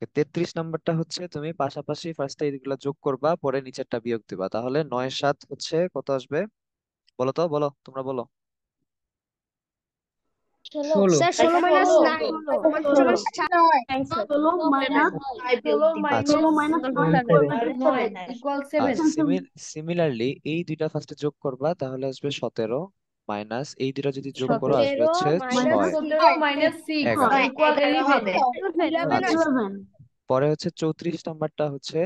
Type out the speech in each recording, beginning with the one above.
33 নাম্বারটা হচ্ছে তুমি পাশাপাশি ফার্স্টে এইগুলা যোগ করবা, পরে নিচেরটা বিয়োগ দিবা, তাহলে 9 7 হচ্ছে কত আসবে? বলো তো, বলো, তোমরা বলো। 16 স্যার স্যার 16 মাইনাস 16 9 ষোলো মাইনাস 9 স্যার 16 মাইনাস 16 আচ্ছা, ষোলো মাইনাস 9 7 ইকুয়াল 7। সিমিলারলি এই দুইটা ফার্স্টে যোগ করবা, তাহলে আসবে 17 মাইনাস এই দুইটা যদি যোগ করো আসবে 17 হচ্ছে মাইনাস 6 17 মাইনাস 6 11। ইকুয়াল 11 হবে 11 আচ্ছা, আসবে। পরে হচ্ছে 34 নাম্বারটা হচ্ছে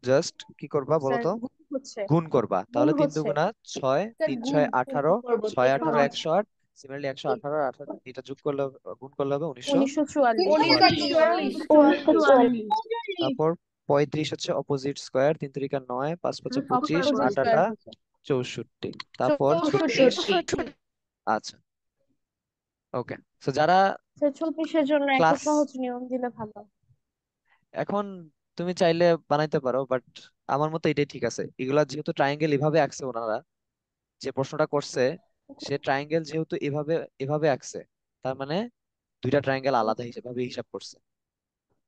জাস্ট কি করবা বলো স্যার তো? গুণ হচ্ছে গুণ করবা, গুণ তাহলে 3 হচ্ছে দুগুণা 6, স্যার 3 গুণ 6 গুণ 18, করবো 6 দেখে 18 মনে হচ্ছে 108। সিমিলারলি 118 আর 18 এটা যোগ করলে, গুণ করলে হবে 1944 1944। 1944। তারপর 35 হচ্ছে অপোজিট স্কোয়ার, 3 3 9, 5 5 25, অপোজিট 8 8 স্কয়ার হচ্ছে 64। তারপর 36। 64 আচ্ছা, ওকে। তো যারা স্যার 36 জন্য একটা ক্লাস, সহজ নিয়ম দিলে ভালো। এখন তুমি চাইলে বানাইতে পারো, বাট আমার মতে এটাই ঠিক আছে। এগুলা যেহেতু ট্রায়াঙ্গেল এভাবে আঁকছে ওনারা, যে প্রশ্নটা করছে সে ট্রায়াঙ্গেল যেহেতু এভাবে এভাবে আঁকছে, তার মানে দুইটা ট্রায়াঙ্গেল আলাদা হিসাবে হিসাব করছে।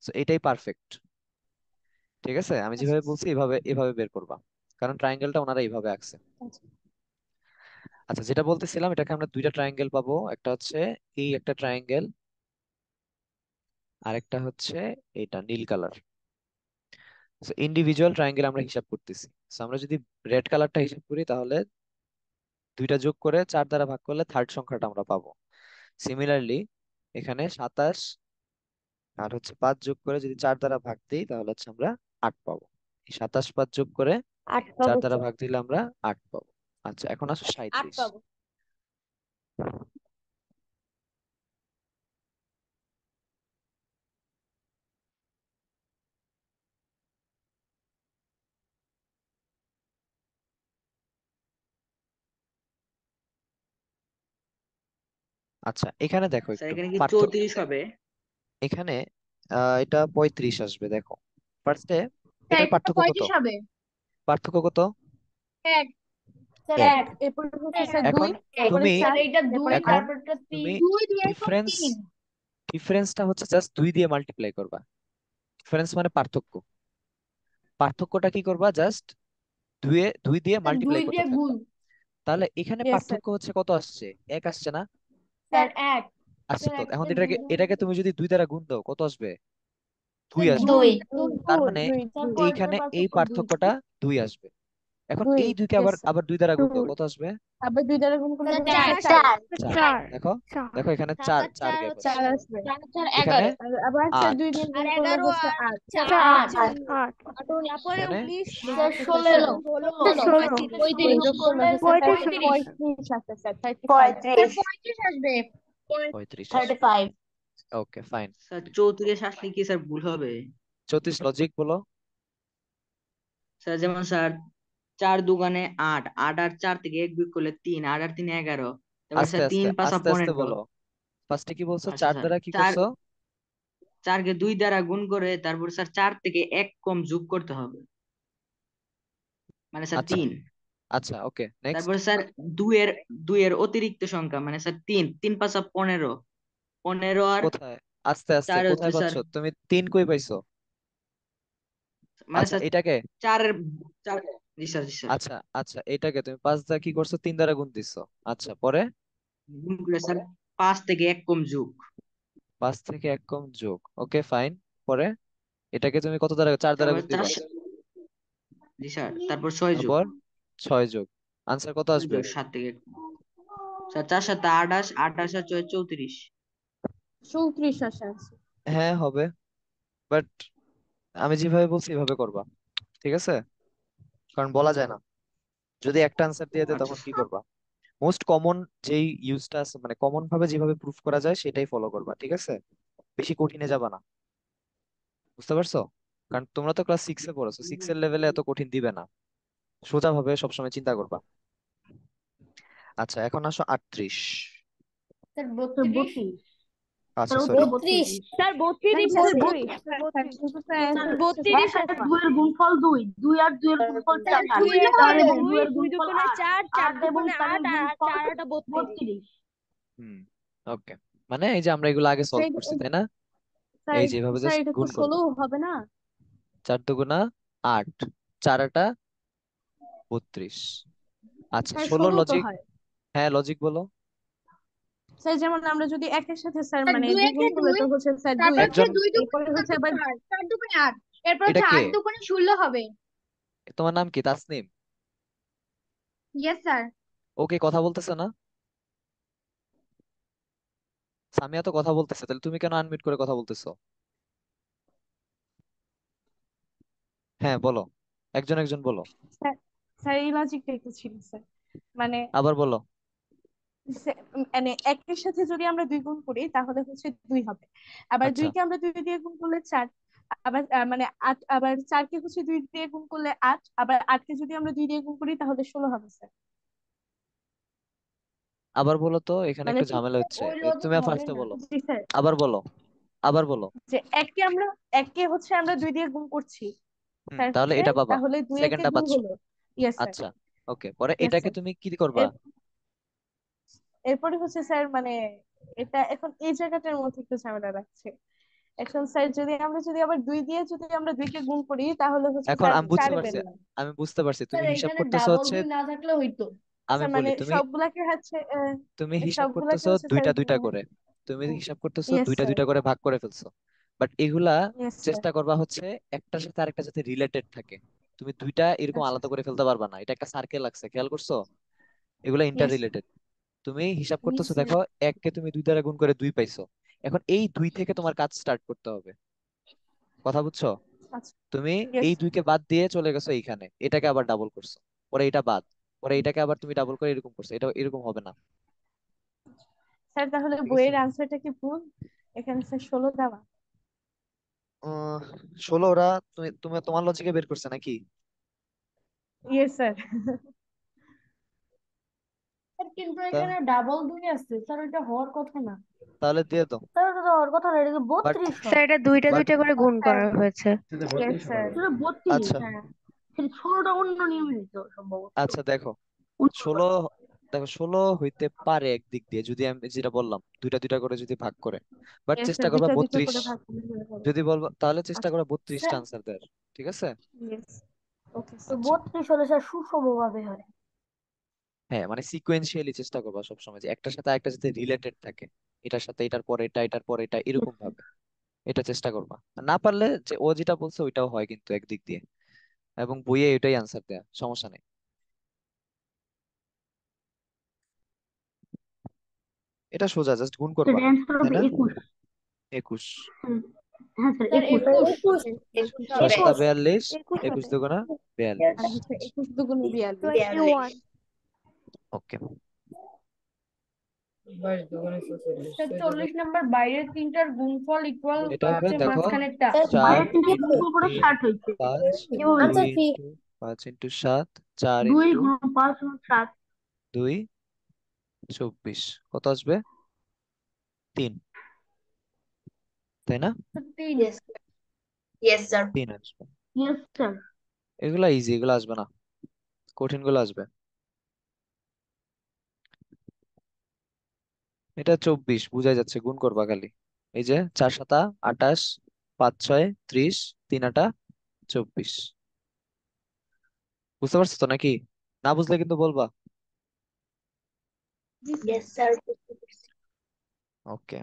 তো এটাই পারফেক্ট। ঠিক আছে, আমি যেভাবে বলছি এভাবে এভাবে বের করবা, কারণ ট্রায়াঙ্গেলটা ওনারা এইভাবে আঁকছে। আচ্ছা, যেটা বলতেছিলাম, এটাকে আমরা দুইটা ট্রায়াঙ্গেল পাবো, একটা হচ্ছে এই একটা ট্রায়াঙ্গেল, আর একটা হচ্ছে এটা নীল কালার। ইন্ডিভিজুয়াল ট্রায়াঙ্গেল আমরা হিসাব করতেছি। আমরা যদি রেড কালারটা হিসাব করি, তাহলে দুইটা যোগ করে 4 দ্বারা ভাগ করলে থার্ড সংখ্যাটা আমরা পাবো। সিমিলারলি এখানে 27 আর হচ্ছে 5 যোগ করে যদি 4 দ্বারা ভাগ দিই, তাহলে হচ্ছে আমরা 8 পাবো। এই 27 5 যোগ করে 8 4 পাবো দ্বারা ভাগ দিলে আমরা 8 পাবো। আচ্ছা, এখন আসো 8 37। পাবো। আচ্ছা, এখানে দেখো স্যার একটু এখানে কি পার্থক্য। 34 হবে? এখানে এটা 35 আসবে, দেখো ফার্স্টে। স্যার এটার এটা পার্থক্য কত? 35 হবে। পার্থক্য কত? এক স্যার এক। 1 এরপর হচ্ছে স্যার এখন 2 এরপরে তুমি, স্যার 4 এইটা 2 এরপরে এখন 8 তারপরটা 3 তুমি 2 দিয়ে এরপর ডিফারেন্স 3। ডিফারেন্সটা হচ্ছে জাস্ট 2 দিয়ে মাল্টিপ্লাই করবা। ডিফারেন্স মানে পার্থক্য। পার্থক্যটা কি করবা? জাস্ট 2 দিয়ে স্যার 2 মাল্টিপ্লাই করতে দিয়ে গুণ। থাকবা। তাহলে এখানে ইয়েস স্যার পার্থক্য হচ্ছে কত আসছে? 1 আসছে না? স্যার 1 আসছে স্যার তো। 1 এখন দিয়ে এটাকে গুণ। এটাকে তুমি যদি 2 দ্বারা গুণ দাও, কত আসবে? 2 স্যার আসবে। 2 তার মানে 2 তারপর এইখানে এই পার্থক্য 2। পার্থক্যটা 2 আসবে। এখন 2 এই দুইকে ইয়েস আবার স্যার আবার 2 দ্বারা গুণ দাও, কত আসবে? আবার 2 দ্বারা গুণ করলে স্যার হবে 4 4 4 4 দেখো, দেখো এখানে 7 চার আর চার 4 গ্যাপ হচ্ছে আসছে। 4 আসবে 4 4 এখানে 11 আর আবার স্যার 2 8। দিয়ে আর গুণ করলে 11 হচ্ছে আর 8 8 8 তারপরে এখানে 19 স্যার স্যার 16 35 যোগ করলে করলে হচ্ছে স্যার স্যার 35 35 আসছে স্যার 35 স্যার 35 আসবে 35 আসবে। 35 ওকে, ফাইন। স্যার 34 আসলে কি স্যার ভুল হবে? 34 লজিক বলো। স্যার যেমন স্যার 4 দুগুণে 8, 8 আর 4 থেকে 1 বিয়োগ করলে 3, 8 আর 3 11। তারপরে আস্তে স্যার আস্তে 3 5 আস্তে আস্তে 15। বলো। ফার্স্টে কি বলছো? আচ্ছা 4 স্যার, দ্বারা কি 4 করছো? 4 কে 2 দ্বারা গুণ করে তারপর স্যার 4 থেকে 1 কম যোগ করতে হবে, মানে স্যার আচ্ছা 3। আচ্ছা, ওকে, নেক্সট। তারপরে স্যার 2 এর অতিরিক্ত সংখ্যা মানে স্যার 3, 3 5 15, 15 আর কোথায়? আস্তে আস্তে 4 হচ্ছে কোথায় স্যার, পাচ্ছো তুমি? 3 কই পাইছো? মানে আচ্ছা, স্যার এটাকে, 4 এর 4। জি স্যার, জি স্যার। আচ্ছা আচ্ছা, এটাকে তুমি 5 দ্বারা কি করছো? 3 দ্বারা গুণ দিছো। আচ্ছা, পরে গুণ করে স্যার 5 থেকে 1 কম যোগ। 5 থেকে 1 কম যোগ, ওকে, ফাইন। পরে এটাকে তুমি কত দ্বারা? 4 দ্বারা তারপর গুণ 4, দিবা। জি স্যার, তারপর 6 যোগ। তারপর 6 যোগ। আনসার কত 6 আসবে? যোগ 7 থেকে 1 স্যার 4 7 28, 28 আর 6 34। 34 আসে হ্যাঁ, হবে, বাট আমি যেভাবে বলছি এভাবে করবা, ঠিক আছে? কারণ বলা যায় না, যদি একটা আনসার দিয়ে দেয় আচ্ছা তখন কি স্যার। করবা? মোস্ট কমন যেই ইউজটা আছে, মানে কমন ভাবে যেভাবে প্রুফ করা যায় সেটাই ফলো করবা, ঠিক আছে? বেশি কঠিনে যাবা না, বুঝতে পারছো? কারণ তোমরা তো ক্লাস 6 এ পড়েছো, 6 এর লেভেলে এত কঠিন দিবে না। সোজা ভাবে সবসময় চিন্তা করবা। আচ্ছা, এখন আসো 38। স্যার স্যার 32 32 আচ্ছা, সরি। 32 স্যার 32 স্যার কিন্তু স্যার স্যার অ্যান্সার হচ্ছে 32 এক আসবে। 2 এর গুণফল 2 2 আর 2 এর গুণফল স্যার 4 2 এর তাহলে গুণফল 2 এর 2 গুণফল দুগুণে 8 4, 4 8 এবং দুগুণে 4 এর 8 আর গুণফল 4 8 32। 32 হুম, ওকে। মানে এই যে আমরা এগুলো আগে সলভ করছি, তাই না? স্যার এই যে এভাবে স্যার জাস্ট এটা তো গুণ করবা। 16 হবে না? 4 দুগুণা 8, 4 আটা 32। আচ্ছা স্যার 16 16 তো লজিক। হয়। হ্যাঁ লজিক বলো। স্যার যেমন আমরা যদি একের সাথে স্যার স্যার মানে 2 দুই গুণ একে করলে 2, তো হচ্ছে স্যার তারপর 2, হচ্ছে একজন 2 দুগুণে এরপরে হচ্ছে 4 আবার 4, 4 দুগুণে 8, এরপর এটা হচ্ছে কে? 8 দুগুণে 16 হবে। তোমার নাম কি, তাসনিম? Yes sir. ওকে কথা বলতেছে না? সামিয়া তো কথা বলতেছে, তাহলে তুমি কেন আনমিউট করে কথা বলতেছো? হ্যাঁ বলো, একজন একজন বলো। স্যার স্যার এই লজিকটা একটু ছিল স্যার। মানে আবার বলো। মানে একের সাথে যদি আমরা দুই গুণ করি তাহলে হচ্ছে 2 হবে, আবার আচ্ছা দুইকে আমরা 2 দিয়ে গুণ করলে 4, আবার মানে 8, আবার 4কে হচ্ছে 2 দিয়ে গুণ করলে 8, আবার 8কে যদি আমরা 2 দিয়ে গুণ করি তাহলে 16 হবে স্যার। আবার বলো তো, এখানে মানে একটু ঝামেলা হচ্ছে, ওই লজিক তুমি হবে ফার্স্টে না। বলো। জি স্যার, আবার বলো, আবার বলো। যে এককে হচ্ছে আমরা 2 দিয়ে গুণ করছি হুম, স্যার, তাহলে হচ্ছে এটা পাবা, তাহলে 2 একে সেকেন্ডটা 2 পাচ্ছ। হলো। Yes sir. আচ্ছা ওকে, পরে ইয়েস এটাকে স্যার। তুমি কি করবা? এরপরে হচ্ছে স্যার মানে এটা এখন এই জায়গাটার মধ্যে একটু ঝামেলা রাখছে। এখন স্যার যদি আবার 2 দিয়ে যদি আমরা 2কে গুণ করি তাহলে হচ্ছে এখন স্যার আমি বুঝতে 4 পারছি, বের হয়। আমি বুঝতে পারছি স্যার তুমি হিসাব এখানে করতেছো ডাবল হচ্ছে। 2 না থাকলে হইতো। আমি স্যার বলি মানে তুমি, সবগুলাকে হচ্ছে তুমি হিসাব সবগুলাকে করতেছো হচ্ছে স্যার। দুইটা দুইটা করে, তুমি হিসাব করতেছো ইয়েস দুইটা স্যার। দুইটা করে ভাগ করে ফেলছো। বাট এগুলা ইয়েস স্যার। চেষ্টা করবা হচ্ছে একটার সাথে আরেকটা যাতে রিলেটেড থাকে। তুমি দুইটা এরকম আচ্ছা। আলাদা করে ফেলতে পারবা না, এটা একটা সার্কেল লাগছে, খেয়াল করছো? এগুলা ইন্টার ইয়েস স্যার। রিলেটেড। তুমি হিসাব করতেছো, নিশ্চয়। দেখো এককে তুমি 2 দ্বারা গুণ করে 2 পাইছো। এখন এই 2 থেকে তোমার কাজ স্টার্ট করতে হবে, কথা বুঝছো? আচ্ছা। তুমি ইয়েস এই স্যার। 2কে বাদ দিয়ে চলে গেছো এইখানে, এটাকে আবার ডাবল করছো, পরে এটা বাদ, পরে এটাকে আবার তুমি ডাবল করে এরকম করছো, এটা এরকম হবে না। স্যার তাহলে ঠিক আছে। বইয়ের আনসারটা কি ভুল? এখানে স্যার 16 দেওয়া। 16 ওরা তুমি তুমি তোমার লজিকে বের করছে নাকি? Yes sir. স্যার কিন্তু তা- এখানে ডাবল 2 আছে স্যার, এটা হওয়ার কথা না। তাহলে দিয়ে দাও। স্যার এটা তো হওয়ার কথা না, এটা তো বাট 32 স্যার হয়। এটা দুইটা বাট দুইটা করে গুণ স্যার করা হয়েছে। Yes sir. এটা 32। আচ্ছা হ্যাঁ, কিন্তু 16টা অন্য নিয়মে হইতো সম্ভবত। আচ্ছা দেখো, অন্য 16, দেখো 16 হইতে পারে একদিক দিয়ে, যদি আমি যেটা বললাম দুইটা দুইটা করে যদি ভাগ করে, বাট ইয়েস চেষ্টা স্যার, করবা দুইটা দুইটা 32। করে ভাগ করে হবে। যদি বলবো তাহলে চেষ্টা আচ্ছা। করবা 32টা স্যার আনসার দেওয়ার। ঠিক আছে। ইয়েস। ওকে তো আচ্ছা 32 হলে স্যার সুষম ভাবে হয়। হ্যাঁ, মানে সিকোয়েন্সিয়ালি চেষ্টা করবা সবসময় যে একটার সাথে আরেকটা যাতে রিলেটেড থাকে, এটার সাথে এটার পরে এটা, এটার পরে এটা, এরকম ভাবে এটা চেষ্টা করবা। আর না পারলে যে ও যেটা বলছে ওইটাও হয় কিন্তু একদিক দিয়ে, এবং বইয়ে এটাই আনসার দেয়া, সমস্যা নেই। এটা সোজা, জাস্ট গুণ করবা, অ্যান্সার তাই হবে না? 21। 21, হ্যাঁ স্যার স্যার 21। 21 ছয় সাতা 21 42, 21 একুশ হবে। দুগুণা আর 42। হচ্ছে 21 দুগুণ 42। 21। ওকে, স্যার 40 নাম্বার বাইরের তিনটার গুণফল ইকুয়াল এটা হবে হচ্ছে দেখো মাঝখানেরটা। চার বাইরের তিনটা ইন্টু গুণফল করে 60 হইছে। 5 কিভাবে 2 হইছে? ইন্টু 5 ইন্টু 7, 4 2 ইন্টু গুণ 5 গুণ 7। 2, 24, কত আসবে? 3, তাই না? 3। Yes yes sir. 3 আসবে। Yes sir. এগুলা ইজি, এগুলো আসবে না, কঠিন গুলো আসবে। এটা 24 বুঝাই যাচ্ছে, গুণ করবা খালি। এই যে 4 সাতা 28, 5 6 30, 3 আটা 24। বুঝতে পারছো তো নাকি? না বুঝলে কিন্তু বলবা। জি sir. Yes sir. Okay,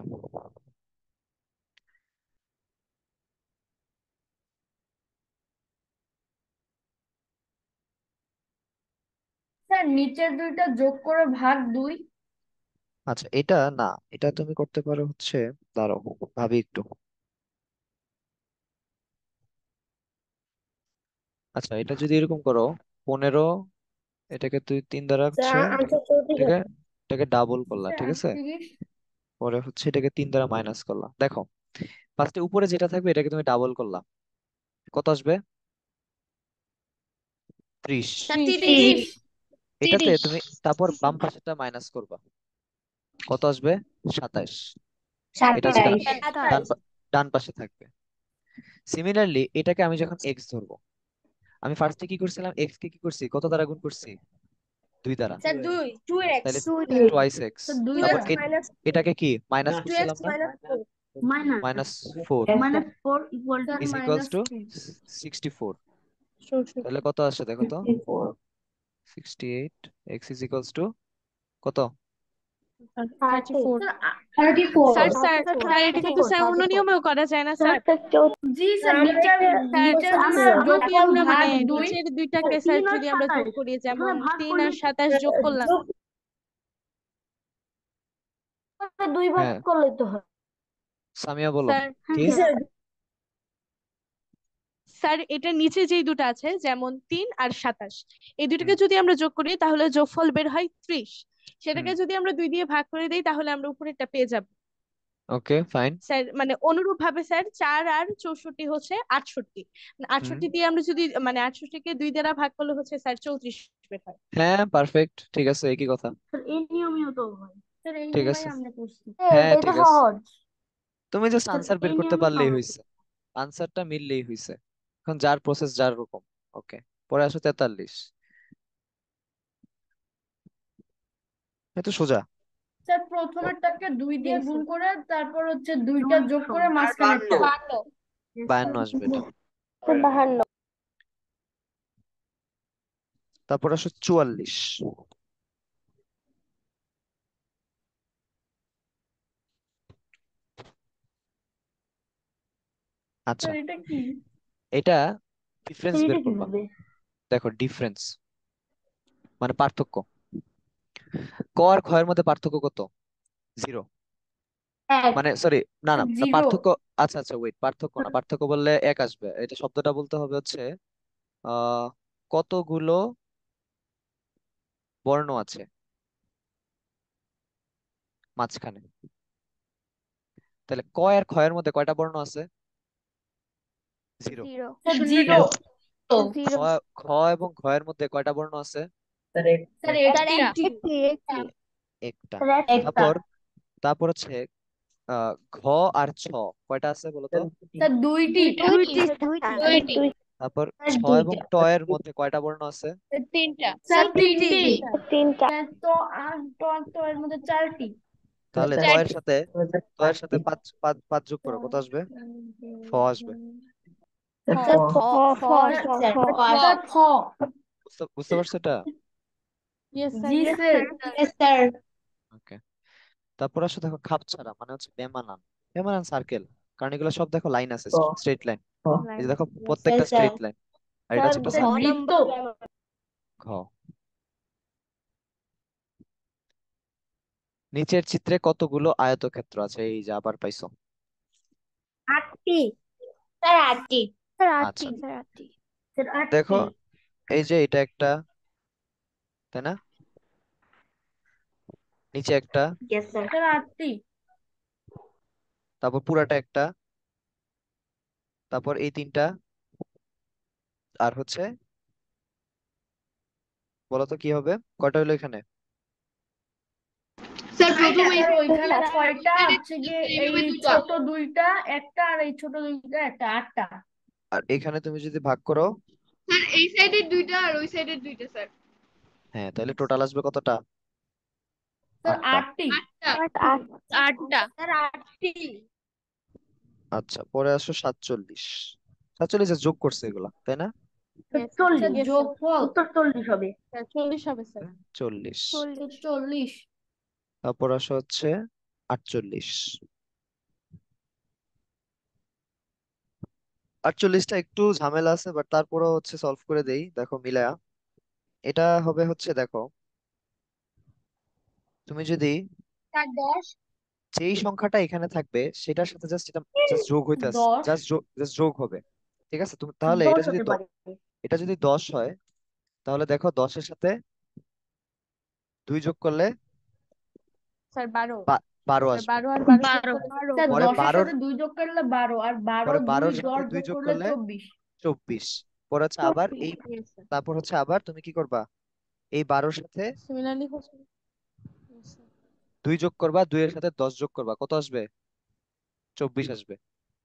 sir নিচের দুইটা যোগ করে ভাগ 2। আচ্ছা এটা না, এটা তুমি করতে পারো হচ্ছে, দাঁড়াও ভাবি একটু। আচ্ছা এটা যদি এরকম করো, 15, এটাকে তুই 3 দ্বারা হচ্ছে, স্যার আনসার 34 এটাকে হবে। এটাকে ডাবল করলা, স্যার ঠিক আছে? 38। পরে হচ্ছে এটাকে 3 দ্বারা মাইনাস করলা, দেখো ফার্স্টে উপরে যেটা থাকবে এটাকে তুমি ডাবল করলা, কত আসবে? 30। স্যার 30। 30। এটাতে 30। তুমি তারপর বাম পাশেটা মাইনাস করবা, কত আসবে? 27। এটা যেটা 27। ডান 27। ডান পাশে থাকবে। সিমিলারলি এটাকে আমি যখন এক্স ধরবো, আমি ফার্স্টে কি করছিলাম, এক্স কে কি করছি, কত দ্বারা গুণ করছি? 2 দ্বারা। Sir 2x। তাহলে 2 টুয়াইস এক্স। 2 তারপর দ্বারা। এটাকে কি মাইনাস 2x করছিলাম না? Minus 2। -4 sir is equals to -3। 64। 64। তাহলে কত আসছে দেখো তো, 68 x ইজ ইকুয়ালস টু কত? 34। স্যার স্যার স্যার স্যার এটা কিন্তু স্যার অন্য নিয়মেও করা যায় না স্যার। জি স্যার, নিচের স্যার নিচের যৌগিক যোগফল ভাগ মানে 2। নিচের দুইটাকে স্যার যদি আমরা যোগ করি, যেমন 3 আর 27 যোগ করলাম, হ্যাঁ সামিয়া বলো স্যার কি? স্যার এটা নিচে যেই দুটো আছে যেমন 3 আর 27, এই দুটোকে যদি আমরা যোগ করি তাহলে যোগফল বের হয় 30। সেটাকে যদি আমরা 2 দিয়ে ভাগ করে দিই তাহলে আমরা উপরেরটা পেয়ে যাব। Okay fine. স্যার মানে অনুরূপ ভাবে স্যার 4 আর 64 হচ্ছে 68, 68 দিয়ে আমরা যদি মানে 68 কে 2 দ্বারা ভাগ করলে হচ্ছে স্যার 34 বের হয়। হ্যাঁ পারফেক্ট, ঠিক আছে, একই কথা। স্যার এই ঠিক নিয়মেই আছে, আমরা করছি। হ্যাঁ ঠিক আছে, তুমি জাস্ট স্যার আনসার বের এই করতে নিয়মে পারলেই সহজ। হয়েছে, আনসারটা মিললেই হয়েছে। এখন যার প্রসেস যার রকম। ওকে, পরে আসো 43। এত সোজা। স্যার প্রথমেরটাকে 2 দিয়ে Yes, গুণ sir. করে তারপর হচ্ছে 2টা যোগ করে মাঝখানেরটা। 52 আসবে এটা। 52। তারপর আসো 44। আচ্ছা, স্যার এটা কি? এটা ডিফারেন্স বের করবা। দেখো ডিফারেন্স মানে পার্থক্য। ক আর খ এর মধ্যে পার্থক্য কত? 0। মানে সরি, না না না, 0। পার্থক্য। আচ্ছা আচ্ছা ওয়েট, পার্থক্য না, পার্থক্য বললে এক আসবে। এটা শব্দটা বলতে হবে হচ্ছে আহ কতগুলো বর্ণ আছে মাঝখানে। তাহলে ক আর খ এর মধ্যে কয়টা বর্ণ আছে? 0। 0। স্যার 0। খ খ এবং ঘ এর মধ্যে কয়টা বর্ণ আছে? স্যার স্যার একটি। একটা। তারপর তারপর হচ্ছে ঘ আর ছ কয়টা আছে বলো তো? স্যার 2টি। তারপর ছ এবং ট এর মধ্যে কয়টা বর্ণ আছে? স্যার 3টি। স্যার তো তো তো এর মধ্যে 4টি। তাহলে ত এর সাথে পাঁচ পাঁচ পাঁচ যোগ করো, কত আসবে? ফ আসবে। স্যার স্যার ফ। বুঝতে পারছো এটা? ইয়েস জি স্যার। স্যার। ওকে, তারপর আসো দেখো খাপ ছাড়া মানে হচ্ছে বেমানান। বেমানান সার্কেল, কারণ এগুলো সব দেখো লাইন আছে, স্ট্রেট লাইন। এই যে দেখো প্রত্যেকটা স্ট্রেট লাইন, আর এটা হচ্ছে একটা স্যার সার্কেল। বৃত্ত। ঘ। নিচের চিত্রে কতগুলো আয়তক্ষেত্র আছে? এই যে আবার পাইছো। 8টি। স্যার 8টি। আচ্ছা স্যার দেখো, 8টি। এই যে এটা একটা, তাই না? নিচে একটা, Yes, sir. স্যার 8টি। তারপর পুরাটা একটা, তারপর এই তিনটা, আর হচ্ছে বলো তো কি হবে, কয়টা হলো এখানে? স্যার ওইখানে 6টা হচ্ছে গিয়ে এই ছোট 2টা একটা, আর এই ছোট 2টা একটা, 8টা। আর এখানে তুমি যদি ভাগ করো, স্যার এই সাইডের 2টা আর ওই সাইডের 2টা স্যার। হ্যাঁ তাহলে টোটাল আসবে কতটা? স্যার 8টা। 8টি। 8টা। স্যার 8টি। আচ্ছা পরে আসো 47। 47 এ যোগ করছে এগুলা, তাই না? স্যার যোগফল 40 হবে স্যার। 40। 40। তারপর আসো হচ্ছে 48। 48টা একটু ঝামেলা আছে, বাট তারপরও হচ্ছে সলভ করে দেই, দেখো মিলায়া। এটা হবে হচ্ছে দেখো, তুমি যদি স্যার 10। যেই সংখ্যাটা এখানে থাকবে সেটার সাথে জাস্ট এটা জাস্ট যোগ হইতে আছে, 10। জাস্ট যোগ হবে। ঠিক আছে, তুমি তাহলে এটা যদি 10 হয়, তাহলে দেখো 10-এর সাথে 2 যোগ করলে স্যার 12। 12 স্যার আসবে। 12 আর 12 যোগ 12। করলে স্যার পরে 10-এর 12, সাথে 2 যোগ করলে 12, আর 12 পরে 2 12-র সাথে 10 2 যোগ যোগ করলে করলে 24। 24। পরে হচ্ছে আবার এই, Yes, sir. তারপর হচ্ছে আবার তুমি কি করবা, এই 12-র সাথে Similarly হচ্ছে। Yes, sir. 2 যোগ করবা, 2 এর সাথে 10 যোগ করবা, কত আসবে? 24 আসবে,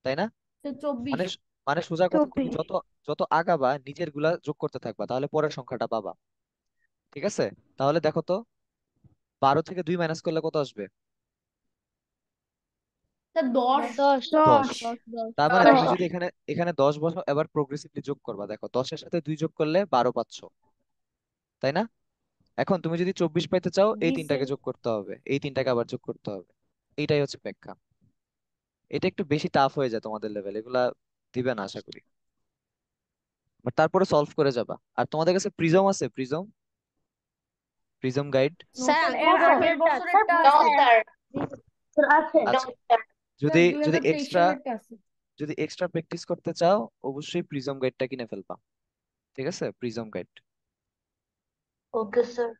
তাই না? স্যার 24। মানে মানে সোজা কথা, তুমি যত যত আগাবা নিজের গুলা যোগ করতে থাকবা, তাহলে পরের সংখ্যাটা পাবা। ঠিক আছে, তাহলে দেখো তো 12 থেকে 2 মাইনাস করলে কত আসবে? স্যার 10। 10 10। 10 তার মানে তুমি 10 যদি এখানে এখানে 10 বসাও, এবার প্রোগ্রেসিভলি যোগ করবা। দেখো 10-এর সাথে 2 যোগ করলে 12 পাচ্ছ, তাই না? এখন তুমি যদি 24 পাইতে চাও, এই জি স্যার। তিনটাকে যোগ করতে হবে, এই তিনটাকে আবার যোগ করতে হবে। এইটাই হচ্ছে ব্যাখ্যা। এটা একটু বেশি টাফ হয়ে যায় তোমাদের লেভেল, এগুলা দিবে না আশা করি, বাট তারপরে সলভ করে যাবা। আর তোমাদের কাছে প্রিজম আছে? Prism, prism guide? No sir sir, আগের আগের বছরেরটা বছরেরটা আছে। স্যার আছে আচ্ছা, স্যার যদি যদি 2023 এক্সট্রা সালেরটা আছে। যদি এক্সট্রা প্র্যাকটিস করতে চাও, অবশ্যই প্রিজম গাইডটা কিনে ফেলবা। ঠিক আছে, প্রিজম গাইড। ওকে স্যার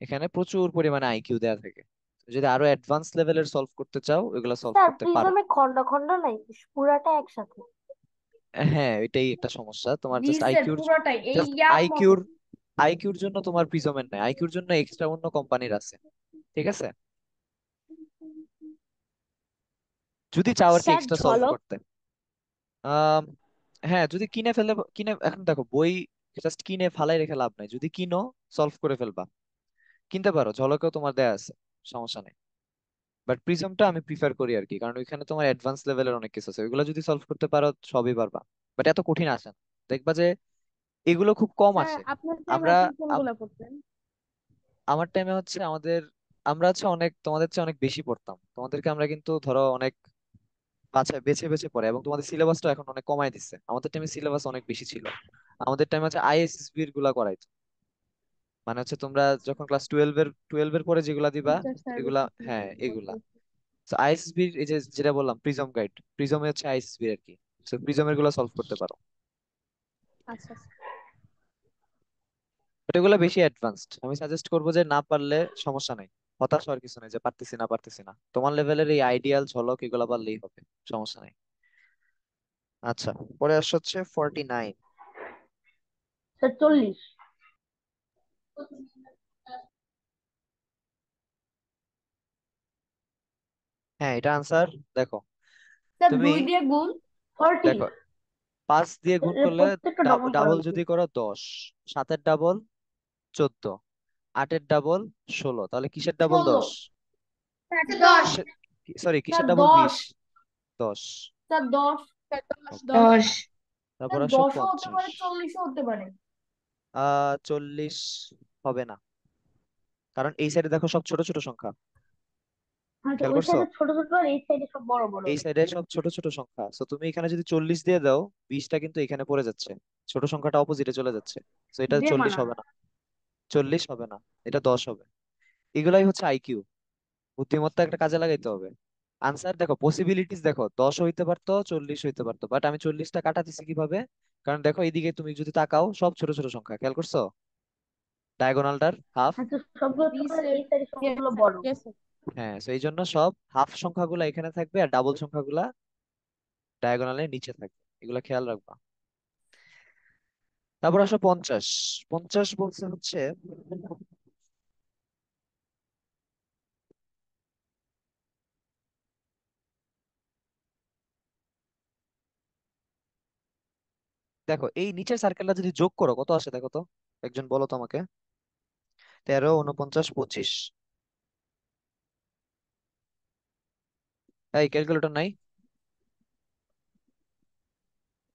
এখানে প্রচুর পরিমাণে আইকিউ দেওয়া থাকে। যদি আরো অ্যাডভান্স লেভেলের সলভ করতে চাও, এগুলা সলভ স্যার করতে পারো। প্রিজমে খন্ড খন্ড নাই পুরাটা একসাথে হ্যাঁ, এটাই একটা সমস্যা তোমার, জি জাস্ট স্যার, আইকিউর পুরোটাই এই জাস্ট ইয়ার মতো। আইকিউর আইকিউর জন্য তোমার প্রিজমের নাই, আইকিউর জন্য এক্সট্রা অন্য কোম্পানির আছে। ঠিক আছে, যদি চাও আর কি স্যার এক্সট্রা সলভ ঝলক করতে। আম, হ্যাঁ, যদি এখন দেখো বই জাস্ট কিনে ফালাই রেখে লাভ নাই, যদি কিনো সলভ করে ফেলবা। কিনতে পারো, ঝলকেও তোমার দেয়া আছে, সমস্যা নেই। বাট প্রিজমটা আমি প্রিফার করি আর কি, কারণ ওইখানে তোমার অ্যাডভান্স লেভেলের অনেক কিছু আছে, ওইগুলো যদি সলভ করতে পারো সবই পারবা। বাট এত কঠিন আসে না, দেখবা যে এগুলো খুব কম স্যার আসে। আপনার টাইমে আমরা আপনি আম- কোনগুলা পড়তেন? আমার টাইমে হচ্ছে আমরা হচ্ছে অনেক তোমাদের চেয়ে অনেক বেশি পড়তাম, তোমাদেরকে আমরা কিন্তু ধরো অনেক বেছে বেছে পড়ে, এবং তোমাদের সিলেবাসটা এখন অনেক কমায় দিচ্ছে। আমাদের টাইমে সিলেবাস অনেক বেশি ছিল। আমাদের টাইমে হচ্ছে আইএসএসবি এর গুলা করাইতো, মানে হচ্ছে তোমরা যখন ক্লাস টুয়েলভ এর পরে যেগুলা দিবা, টিচার এগুলা, সার্ভিসেস হ্যাঁ এগুলা। তো আইএসএসবি এই যে যেটা বললাম প্রিজম গাইড, প্রিজমে হচ্ছে আইএসএসবি আর কি। তো প্রিজমের গুলা সলভ করতে পারো, আচ্ছা আচ্ছা। বাট এগুলো বেশি অ্যাডভান্সড। আমি সাজেস্ট করবো যে না পারলে সমস্যা নাই, হতাশ হওয়ার কিছু নেই যে পারতেছি না পারতেছি না। তোমার লেভেলের এই আইডিয়াল ঝলক এগুলা পারলেই হবে, সমস্যা নেই। আচ্ছা, পরে আসছে হচ্ছে 49। স্যার 40 হ্যাঁ, এটা আনসার। দেখো স্যার তুমি, 2 দিয়ে গুণ। 40 দেখো 5 দিয়ে গুণ করলে প্রত্যেকটা ডবল করা ডাবল উচিত যদি করো 10, 7-এর ডাবল 14, 8-এর ডাবল 16, তাহলে কিসের ডাবল 16। 10? স্যার 10। কিসের, সরি স্যার কিসের ডাবল 10। 20? 10। স্যার 10। স্যার 10 ওকে, 10। তারপর স্যার আসো 10ও হতে 50। পারে, 40ও হতে পারে। 40 হবে না, কারণ এই সাইডে দেখো সব ছোট ছোট সংখ্যা, আচ্ছা খেয়াল ওই করছো? সাইডে ছোট ছোট আর এই সাইডে সব বড় বড় এই সাইডে সব ছোট ছোট সংখ্যা, তো তুমি এখানে যদি 40 দিয়ে দাও, 20টা কিন্তু এখানে পড়ে যাচ্ছে, ছোট সংখ্যাটা অপোজিটে চলে যাচ্ছে। তো এটা 40 বেমানান। হবে না, 40 হবে না, এটা 10 হবে। এগুলাই হচ্ছে আইকিউ, বুদ্ধিমত্তা একটা কাজে লাগাইতে হবে। আনসার দেখো, পসিবিলিটিস দেখো, 10 হইতে পারতো, 40 হইতে পারতো, বাট আমি 40টা কাটা দিছি কিভাবে? কারণ দেখো এইদিকে তুমি যদি তাকাও, সব ছোট ছোট সংখ্যা, খেয়াল করছো ডায়াগোনালটার হাফ? আচ্ছা সবগুলো জি ছোট আর স্যার। এই সাইডে ইয়েস সবগুলো স্যার, বড় ইয়েস স্যার। হ্যাঁ, তো এই জন্য সব হাফ সংখ্যাগুলো এখানে থাকবে, আর ডাবল সংখ্যাগুলা ডায়াগোনালে নিচে থাকবে, এগুলা খেয়াল রাখবা। তারপর আসো 50। 50 বলছে হচ্ছে, দেখো এই নিচের সার্কেলটা যদি যোগ করো কত আসে দেখো তো, একজন বলো তো আমাকে। 13, 49, 25। এই ক্যালকুলেটর নাই?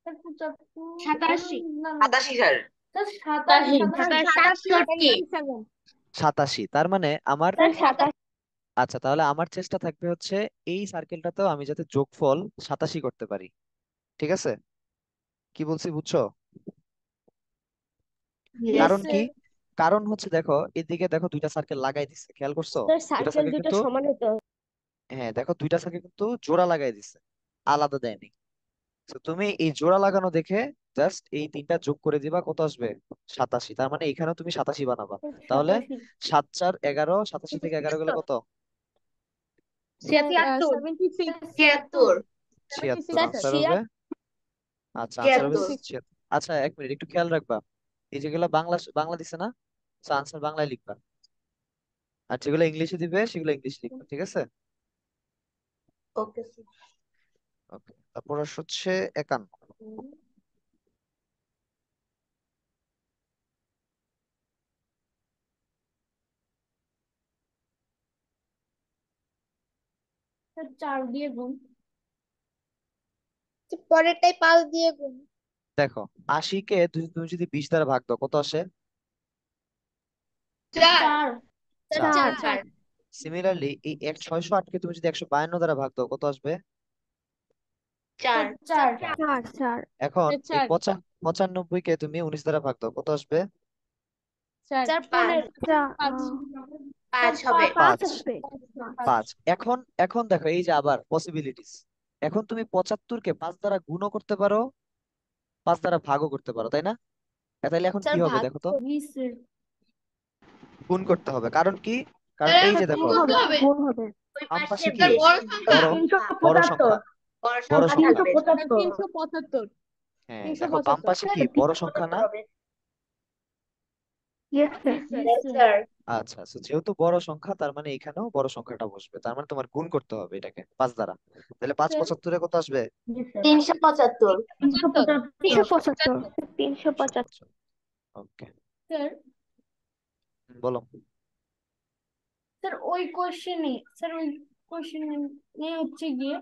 স্যার 75। 87। না না, 87 স্যার। স্যার 27, 27 67। 87, তার মানে আমার, স্যার 27 আচ্ছা তাহলে আমার চেষ্টা থাকবে হচ্ছে এই সার্কেলটাতেও আমি যাতে যোগফল 87 করতে পারি। ঠিক আছে, কি বলছি বুঝছো? ইয়েস কারণ কি? স্যার। কারণ হচ্ছে দেখো এদিকে দেখো দুইটা সার্কেল লাগাই দিচ্ছে, খেয়াল করছো? স্যার দুইটা সার্কেল সার্কেল দুটো কিন্তু, সমান হতে হবে হ্যাঁ দেখো দুইটা সার্কেল কিন্তু জোড়া লাগাই দিচ্ছে, আলাদা দেয়নি। তো তুমি এই জোড়া লাগানো দেখে জাস্ট এই তিনটা যোগ করে দিবা, কত আসবে? 87। তার মানে এখানেও তুমি 87 বানাবা। তাহলে 87 7 4 11, 87 থেকে 11 গেলে কত? স্যার 76। 73। 76। 76 স্যার আনসার হবে। 76 আচ্ছা আনসার হবে 76। 76। আচ্ছা এক মিনিট একটু খেয়াল রাখবা, এই যেগুলো বাংলা বাংলা দিছে না, আনসার বাংলায় লিখবা, আর যেগুলো ইংলিশে দিবে সেগুলো ইংলিশ লিখবা, ঠিক আছে? ওকে ওকে, তারপর হচ্ছে 51। স্যার 4 দিয়ে গুণ। পরেরটাই 5 দিয়ে গুণ। দেখো 80-কে তুমি যদি 20 দ্বারা ভাগ দাও কত আসে? 4 4 4। 4 সিমিলারলি এই 608-কে তুমি যদি 152 দ্বারা ভাগ দাও কত আসবে? 4 4 4 এখন এই 4 95-কে তুমি 19 দ্বারা ভাগ দাও কত আসবে? 4 4 5 5 5 হবে। 5। আসবে 5। এখন এখন দেখো এই যে আবার পসিবিলিটিস, এখন তুমি 75-কে 5 দ্বারা গুণও করতে পারো, 5 দ্বারা ভাগও করতে পারো, তাই না? তাহলে এখন কি হবে ভাগ দেখো তো? নিচে গুণ করতে হবে, কারণ কি? কারণ এই যে দেখো গুণ হবে। গুণ হবে ওই বাম পাশে পাশে কি? বড় সংখ্যা। বড় বড় 375 সংখ্যা, বড় বড় সংখ্যা সংখ্যা। হবে। 375 হ্যাঁ দেখো বাম 375 পাশে কি? বড় সংখ্যা না? Yes sir Yes, sir. আচ্ছা আচ্ছা, যেহেতু বড় সংখ্যা তার মানে এখানেও বড় সংখ্যাটা বসবে, তার মানে তোমার গুণ করতে হবে এটাকে 5 দ্বারা। তাহলে 5 75-এ কত আসবে? 375 375 375 ওকে, স্যার বলো। স্যার ওই কোশ্চেনে স্যার ওই কোশ্চেনে হচ্ছে গিয়ে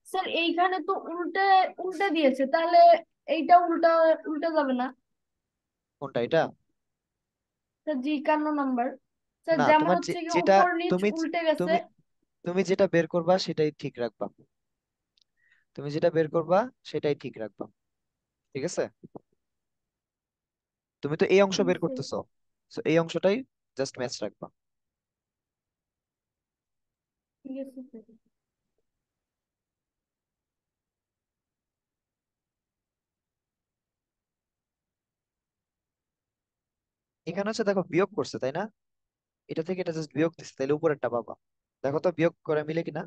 স্যার এইখানে তো উল্টে উল্টে দিয়েছে, তাহলে এইটা উল্টা উল্টে যাবে না কোনটা এটা? স্যার? জি 51 নাম্বার স্যার, না, যেমন তোমার হচ্ছে গিয়ে যেটা উপর নিচ তুমি উল্টে গেছে। তুমি তুমি যেটা বের করবা সেটাই ঠিক রাখবা, তুমি যেটা বের করবা সেটাই ঠিক রাখবা, ঠিক আছে? তুমি তো এই অংশ বের করতেছো, তো এই অংশটাই জাস্ট ম্যাচ রাখবা। ঠিক আছে স্যার। এখানে হচ্ছে দেখো বিয়োগ করছে, তাই না? এটা থেকে এটা জাস্ট বিয়োগ দিচ্ছে, তাহলে উপরেরটা পাবা। দেখো তো বিয়োগ করে মিলে কিনা।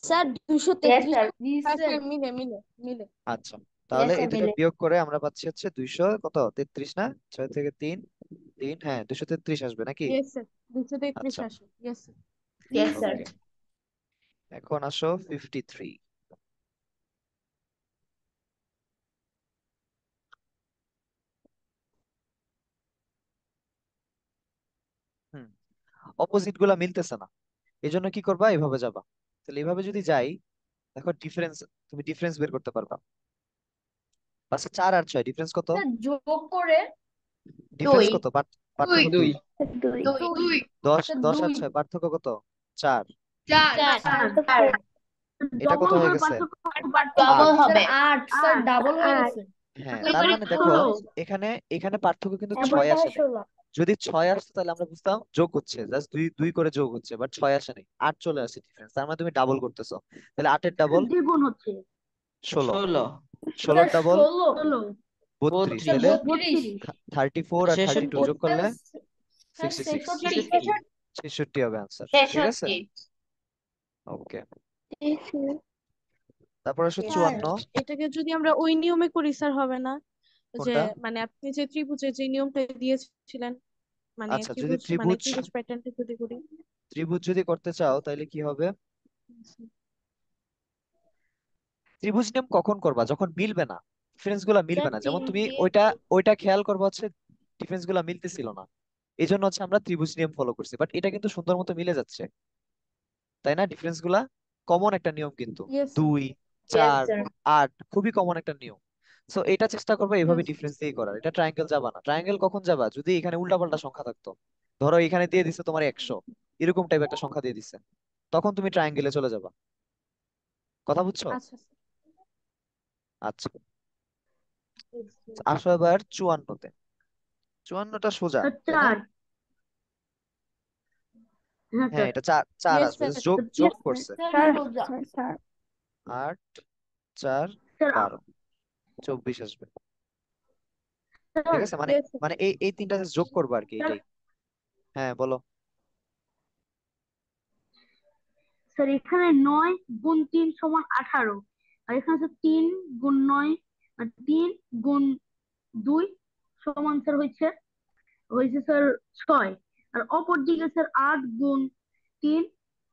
Sir Yes, sir. জি হ্যাঁ স্যার। স্যার, মিলে মিলে মিলে আচ্ছা, Yes, তাহলে sir, এই দুটো মিলে। বিয়োগ করে আমরা পাচ্ছি হচ্ছে 233 না? 6 থেকে 3 3, হ্যাঁ 233 আসবে নাকি? ইয়েস স্যার, 233 আচ্ছা, আসে। Yes sir. Yes, sir. ওকে, এখন আসো 53। হুম, অপোজিট গুলা মিলতেছে না, এই জন্য কি করবা? এভাবে যাবা। তাহলে এইভাবে যদি যাই, দেখো ডিফারেন্স, তুমি ডিফারেন্স বের করতে পারবা। পাশে 4 আর 6 ডিফারেন্স কত? স্যার যোগ করে ডিফারেন্স 2 কত? পার্থক্য কি? 2 2 10 স্যার 10 আর 2 6 পার্থক্য কত? 4। 4 এটা কত হয়ে গেছে? ডবল 8। হবে। 8 স্যার, ডাবল হয়ে গেছে। হ্যাঁ, তার এবারে মানে দেখো 16 এখানে এখানে পার্থক্য কিন্তু 6 এবারটা আসে নাই। 16। যদি 6 আসতো তাহলে আমরা বুঝতাম যোগ হচ্ছে, জাস্ট দুই দুই করে যোগ হচ্ছে, বাট 6 আসে নাই, 8 চলে আসে ডিফারেন্স, তার মানে তুমি ডাবল করতেছো। তাহলে 8 এর ডাবল দ্বিগুণ হচ্ছে 16, 16 16 স্যার এর ডাবল 16 32, স্যার 32 তাহলে 32 34 আর 32 যোগ 66 করলে স্যার 66। 66। 66 হবে আনসার, ঠিক আছে? 66 ওকে, তারপর আসো স্যার 54। এটাকে যদি আমরা ওই নিয়মে করি স্যার হবে না? যে কোনটা? মানে আপনি যে ত্রিভুজের যে নিয়মটা দিয়েছিলেন, মানে আচ্ছা, যদি ত্রিভুজ মানে ত্রিভুজ ত্রিভুজ প্যাটার্নটা যদি করি। ত্রিভুজ যদি করতে চাও তাহলে কি হবে? ত্রিভুজ নিয়ম কখন করবা? যখন মিলবে না, ডিফারেন্স গুলা মিলবে স্যার না। যেমন 3 তুমি দিয়ে ওইটা ওইটা খেয়াল করবা হচ্ছে ডিফারেন্স গুলা মিলতেছিল না, এই জন্য হচ্ছে আমরা ত্রিভুজ নিয়ম ফলো করছি, বাট এটা কিন্তু সুন্দর মতো মিলে যাচ্ছে, তাই না? ডিফারেন্স গুলা কমন একটা নিয়ম কিন্তু, ইয়েস স্যার। 2 Yes, 4 sir. 8 খুবই কমন একটা নিয়ম। সো এটা চেষ্টা করবে এইভাবে ইয়েস। ডিফারেন্স দিয়ে করার। এটা ট্রায়াঙ্গেল যাবা না। ট্রায়াঙ্গেল কখন যাবা? যদি এখানে উল্টাপাল্টা সংখ্যা থাকতো, ধরো এখানে দিয়ে দিছে তোমার 100, এরকম টাইপ একটা সংখ্যা দিয়ে দিছে, তখন তুমি ট্রায়াঙ্গেলে চলে যাবা। কথা বুঝছো? আচ্ছা আচ্ছা, আসো এবার 54-তে। 54টা সোজা, তাই না? 4 হ্যাঁ হ্যাঁ, স্যার এটা 4 4 ইয়েস আসবে, স্যার। just যোগ যোগ করছে। স্যার 4 সোজা। 8 4 স্যার 12 24 আসবে, ঠিক স্যার আছে? মানে ইয়েস স্যার। মানে এই তিনটা just যোগ করবো আর কি, এটাই। হ্যাঁ বলো। স্যার এখানে 9 গুণ 3 সমান 18, আর এখানে আছে 3 গুণ 9 আর 3 গুণ 2 সমান স্যার হয়েছে হয়েছে স্যার 6, আর অপর দিকে স্যার 8 গুণ 3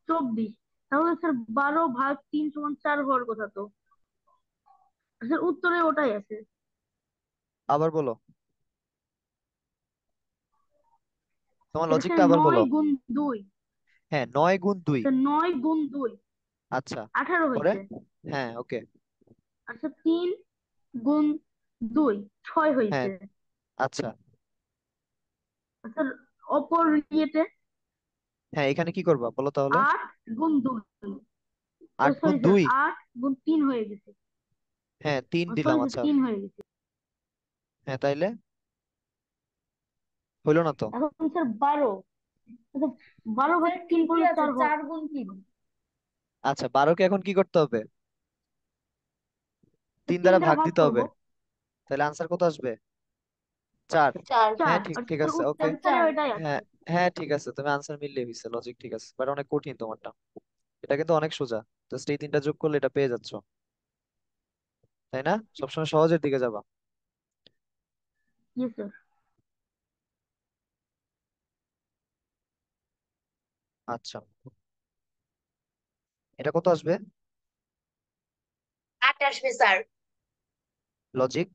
24, তাহলে স্যার 12/3 সমান 4 হওয়ার কথা তো। স্যার উত্তরে ওটাই আছে। আবার বলো, তোমার স্যার লজিকটা এখানে আবার বলো। 9 গুণ 2 হ্যাঁ 9 গুণ 2। তো 9 গুণ 2 আচ্ছা 18 পরে হয়েছে। হ্যাঁ ওকে। আচ্ছা 3 গুণ 2 6 হ্যাঁ হয়েছে। আচ্ছা আচ্ছা অপর ইয়েতে হ্যাঁ এখানে কি করবা বলো তাহলে। 8 গুণ 2 ও 8 গুণ সরি স্যার 2 8 গুণ 3 হয়ে গেছে। হ্যাঁ 3 ও দিলাম সরি স্যার আচ্ছা 3 হয়ে গেছে। হ্যাঁ তাইলে হইলো না তো। এখন স্যার 12। আচ্ছা 12 ভাগ স্যার 3 ঠিকই করলে আছে, 4 হয়। 4 গুণ 3। আচ্ছা 12কে এখন কি করতে হবে, তো 3 3 দ্বারা দ্বারা ভাগ ভাগ দিতে করব। হবে। তাহলে আনসার কত আসবে, 4। 4 হ্যাঁ 4 ঠিক আর ঠিক স্যার আছে ওকে। স্যার উত্তরে 4। ওইটাই আছে। হ্যাঁ হ্যাঁ ঠিক আছে, তুমি আনসার মিললে হয়েছে, লজিক ঠিক আছে, বাট অনেক কঠিন তোমারটা। এটা কিন্তু অনেক সোজা, জাস্ট এই 3টা যোগ করলে এটা পেয়ে যাচ্ছ, তাই না? সবসময় সহজের দিকে যাবা। Yes sir. আচ্ছা এটা কত আসবে 8 আসবে স্যার। লজিক?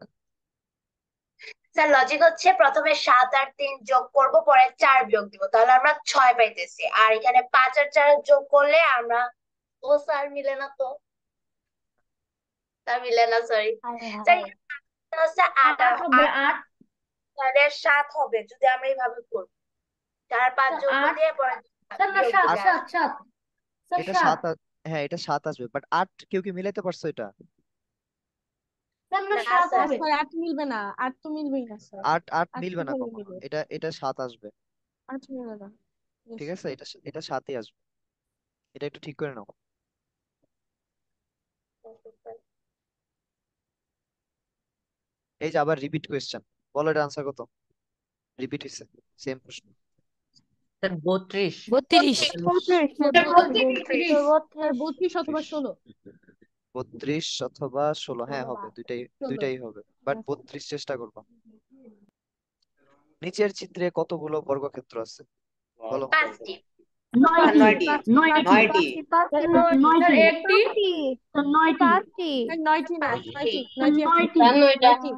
স্যার লজিক হচ্ছে প্রথমে 7 আর 3 যোগ করব, পরে 4 বিয়োগ দিব, তাহলে আমরা 6 পাইতেছি। আর এখানে 5 আর 4 যোগ করলে আমরা, ও স্যার মিলে না তো, স্যার মিলে না, সরি স্যার। এখানে হচ্ছে 8 আর 8 হবে 8, 8। তাহলে 7 হবে যদি আমরা এইভাবে করি। 4 আর 5 স্যার যোগ 8। দিয়ে পরে স্যার না, বিয়োগ 7 দিতে 8 7 আসবে। 7। স্যার এটা 7। 7 হ্যাঁ এটা 7 আসবে, বাট 8 কেউ কি মিলাইতে পারছো এটা? স্যার না, না 7 স্যার। না হবে। স্যার 8 মিলবে না, 8 তো মিলবেই না স্যার। 8 8 মিলবে না কিভাবে কখনো, মিলবে? এটা 7 আসবে। 8 মিলবে না। Yes, ঠিক আছে এটা 7ই আসবে, এটা একটু ঠিক করে নাও। এই যে আবার রিপিট কোয়েশ্চেন, বলো এটা আনসার কত, রিপিট হয়েছে সেম প্রশ্ন। স্যার 32। 32 স্যার 32। স্যার 32 অথবা 16। 32 অথবা 16, হ্যাঁ হবে, দুইটাই 16। দুইটাই হবে, বাট 32 চেষ্টা করবা। নিচের চিত্রে কতগুলো বর্গক্ষেত্র আছে বলো। 5টি। 9টি। 9টি। 9টি। 9টি। স্যার 9টি। একটি। স্যার 9টি। স্যার 9টি না, 5টি। 9টি, 9টি আছে। 9টি। স্যার 9টা। 9টি।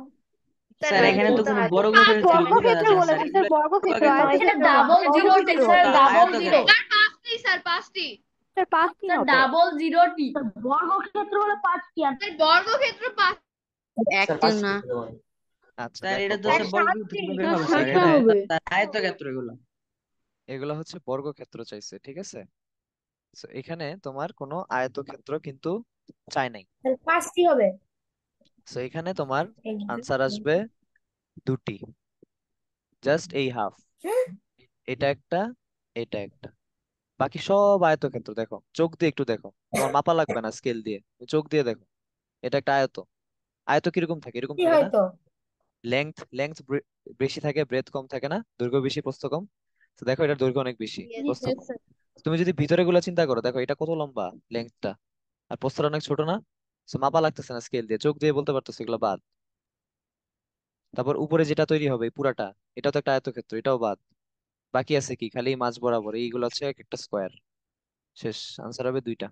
স্যার স্যার 9টি এখানে তো তো কোনো আছে। বর্গক্ষেত্রের চিহ্ন বোঝা বর্গক্ষেত্র যাচ্ছে না স্যার, বলেছে স্যার, এগুলো বর্গক্ষেত্র বর্গক্ষেত্র এটা আয়তক্ষেত্র না, ডাবল জিরোটি বর্গক্ষেত্র স্যার, ডাবল জিরো। আয়তক্ষেত্র। স্যার পাঁচটি। স্যার 5টি স্যার হবে। ডাবল জিরোটি। স্যার বর্গক্ষেত্র হলো 5টি আর স্যার বর্গক্ষেত্র পাঁচ। একটি না আচ্ছা স্যার, দেখো এটা তো স্যার স্যার বর্গক্ষেত্র 7টি। কিভাবে স্যার হবে স্যার, 7টা এটা হবে। স্যার আয়তক্ষেত্র এগুলো। এগুলো হচ্ছে বর্গক্ষেত্র চাইছে, ঠিক আছে? So, এখানে তোমার কোনো আয়তক্ষেত্র কিন্তু চাই নাই। স্যার 5টি হবে। সো এখানে তোমার আনসার আসবে 2টি, জাস্ট এই হাফ, এটা একটা এটা একটা, বাকি সব আয়তক্ষেত্র। দেখো চোখ দিয়ে একটু দেখো, তোমার মাপা লাগবে না স্কেল দিয়ে, তুমি চোখ দিয়ে দেখো, এটা একটা আয়ত। আয়ত কিরকম থাকে, এরকম কি থাকে না? হয়তো? লেংথ বেশি থাকে, ব্রেথ কম থাকে না, দৈর্ঘ্য বেশি প্রস্থ কম। তো দেখো এটার দৈর্ঘ্য অনেক বেশি, প্রস্থ Yes, কম। sir. তুমি যদি ভিতরে গুলো চিন্তা করো, দেখো এটা কত লম্বা লেংথটা, আর প্রস্থটা অনেক ছোট না? So, মাপা লাগতেছে না স্কেল দিয়ে, চোখ দিয়ে বলতে পারতেছে এগুলো বাদ। তারপর উপরে যেটা তৈরি হবে এই পুরাটা, এটা তো একটা আয়তক্ষেত্র, এটাও বাদ। বাকি আছে কি, খালি মাঝ বরাবর এইগুলো হচ্ছে এক একটা স্কোয়ার। শেষ, আনসার হবে 2টা।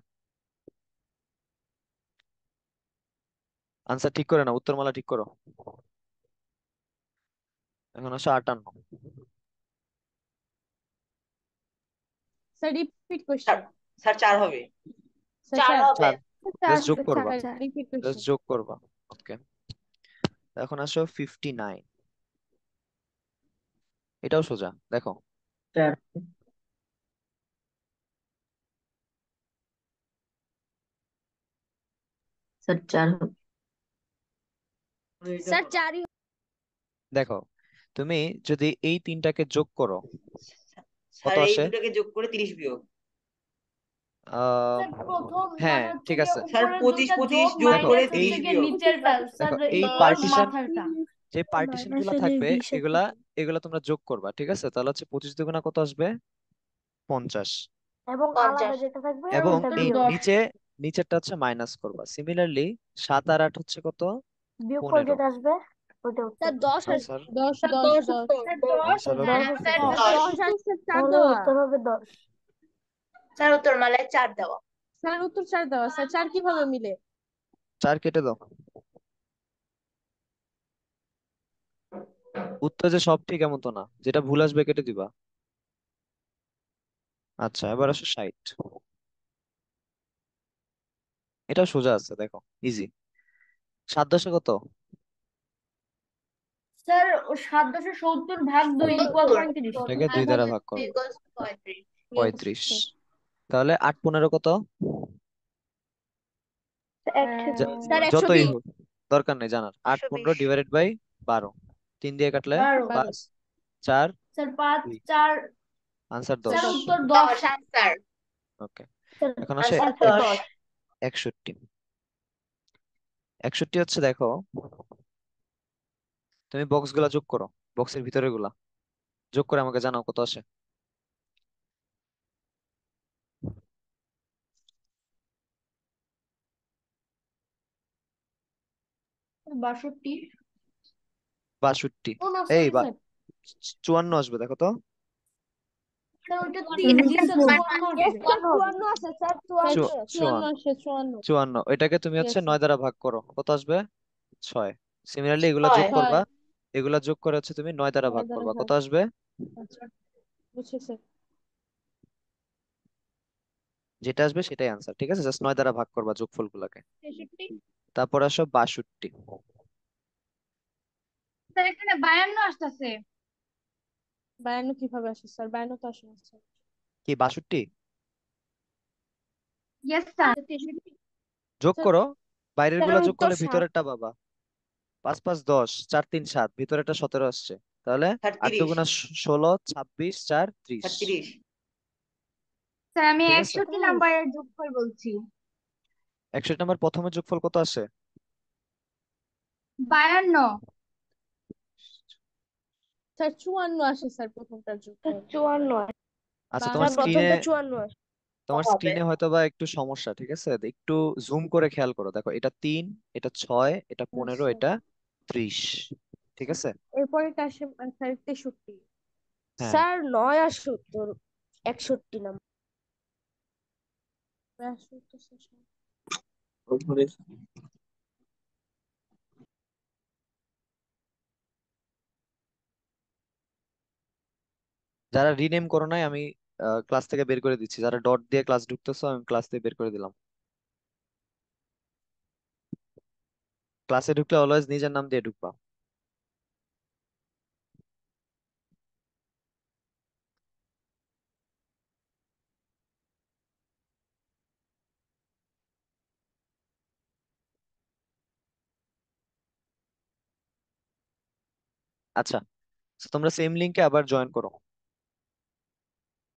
আনসার ঠিক করে না, উত্তরমালা ঠিক করো। এখন হচ্ছে 58। Sir, repeat sir question. Sir 4 হবে। Sir, 4 sir, হবে। 4, জাস্ট যোগ করবা, sir, repeat জাস্ট question. যোগ করবা। ওকে, এখন আসো 59, এটাও সোজা দেখো। 4 স্যার 4 হবে। স্যার 4 দেখো তুমি যদি এই 3টাকে যোগ করো কত স্যার এই আসে? দুটাকে যোগ করে 30 বিয়োগ। আহ স্যার প্রথম হ্যাঁ মানে হচ্ছে ঠিক গিয়ে আছে। স্যার উপরের 25 দুইটা 25 যোগ যোগ দেখো করে মাইনাস এই 30 হচ্ছে গিয়ে বিয়োগ। নিচেরটা স্যার, দেখো এই এই পার্টিশন, মাথাটা। যে পার্টিশন গুলা থাকবে এগুলা এগুলা তোমরা যোগ করবা, ঠিক আছে? তাহলে হচ্ছে 25 দুগুণা কত আসবে? 50। এবং আলাদা 50। যেটা থাকবে স্যার এবং ওটা উত্তর এই বিয়োগ। 10। নিচেরটা হচ্ছে মাইনাস করবা। সিমিলারলি 7 আর 8 হচ্ছে কত? বিয়োগফল 15। যেটা আসবে ওইটা উত্তর। স্যার 10 আসবে। Answer, 10, sir 10, 10 10. উত্তর। স্যার 10 আনসার হবে 10 হ্যাঁ আছে। স্যার দশ। দশ। 10 আর স্যার 4 তাহলে দেওয়া। উত্তর হবে 10। স্যার উত্তরমালায় 4 দেওয়া। Sir, উত্তর 4 দেওয়া। Sir, 4 কিভাবে মিলে? 4 কেটে দাও, উত্তর যে সব ঠিক এমন তো না, যেটা ভুল আসবে কেটে দিবা। আচ্ছা, এবার আসো 60। এটা সোজা আছে, দেখো, ইজি। 7 10 কত? স্যার ও 7/70 ভাগ 2 ইকুয়াল 70 35। এটাকে 2 দ্বারা ভাগ করো, equals 35। 35। তাহলে 8 15 কত? যা- স্যার যতই 120। হোক, দরকার নেই জানার। 8 15 ডিভাইডেড বাই 12, 3 দিয়ে কাটলে 12। 5 4 স্যার 5 2, 4। Answer sir 10। উত্তর 10। 10 আনসার। ওকে, এখন আসে আনসার 10। 61। 61 হচ্ছে, দেখো, তুমি বক্স গুলা যোগ করো, বক্সের ভিতরে গুলা যোগ করে আমাকে জানাও কত আসে। 62। 62? ও না, এই সরি স্যার। 54 আসবে, দেখো তো। স্যার ওইটা 3, জি স্যার 54 আসবে। স্যার 54 আছে স্যার, 54 54। 54 আছে 54। 54 এটাকে তুমি ইয়েস হচ্ছে স্যার। 9 দ্বারা ভাগ করো, কত আসবে? 6। সিমিলারলি এগুলা যোগ 6। করবা, 6 এগুলা যোগ করে হচ্ছে তুমি 9 দ্বারা 9 ভাগ দ্বারা করবা, ভাগ। কত আসবে? আচ্ছা, বুঝছি স্যার। যেটা আসবে সেটাই আনসার, ঠিক আছে? জাস্ট 9 দ্বারা ভাগ করবা যোগফল গুলাকে। 63। তারপর আসো 62। স্যার এখানে 52 আসতেছে। 52 কিভাবে আসে স্যার? 52 তো আসে না স্যার। কি 62? Yes sir. যোগ স্যার, করো, বাইরের স্যার গুলা যোগ উত্তর করলে 7। ভিতরেরটা পাবা। 5 5 10, 4 3 7, ভিতরেরটা 17 আসছে। তাহলে 8 36। দুগুণা 16, 26 4 30। 36। স্যার আমি ঠিক আছে, 61 নাম্বারের যোগফল বলছি। 61 নাম্বার প্রথমের যোগফল কত আসে? 52। স্যার 54 আসে স্যার, প্রথমটার যোগফল। আচ্ছা, তোমার স্যার স্ক্রিনে, প্রথমটা 54 আসে। তোমার হবে। স্ক্রিনে হয়তো বা একটু সমস্যা, ঠিক আছে? একটু জুম করে খেয়াল করো, দেখো, এটা 3, এটা 6, এটা 15, আচ্ছা, এটা 30। ঠিক আছে? এরপরেরটা আসে স্যার 63। হ্যাঁ, স্যার 9 আসে উত্তর 61 নাম্বার। আসে উত্তর স্যার। যারা রিনেম করো নাই আমি ক্লাস থেকে বের করে দিচ্ছি, যারা ডট দিয়ে ক্লাস ঢুকতেছো আমি ক্লাস থেকে বের করে দিলাম। ক্লাসে ঢুকলে অলওয়েজ নিজের নাম দিয়ে ঢুকবা। আচ্ছা, তো তোমরা সেম লিংকে আবার জয়েন করো।